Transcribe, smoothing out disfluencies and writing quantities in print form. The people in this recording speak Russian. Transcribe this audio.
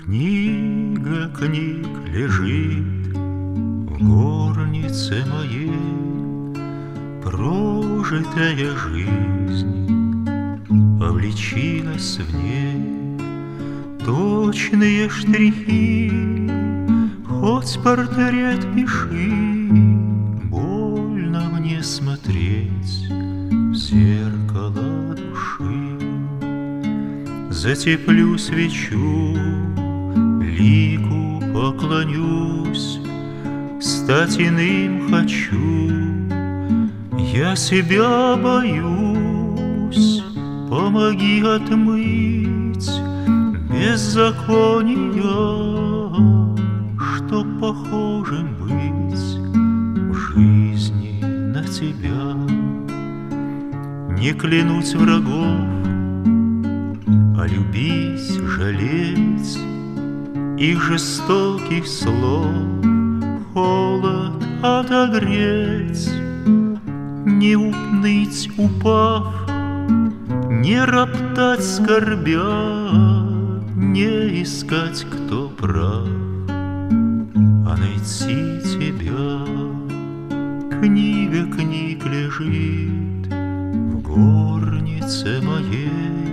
Книга книг лежит в горнице моей, прожитая жизнь обличилась в ней. Точные штрихи, хоть портрет пиши, больно мне смотреть в зеркало души. Затеплю свечу, лику поклонюсь, стать иным хочу. Я себя боюсь, помоги отмыть беззакония, чтоб похожим быть в жизни на тебя. Не клянуть врагов, а любить, жалеть их жестоких слов, холод отогреть, не уныть упав, не роптать скорбя, не искать, кто прав, а найти тебя. Книга книг лежит в горнице моей,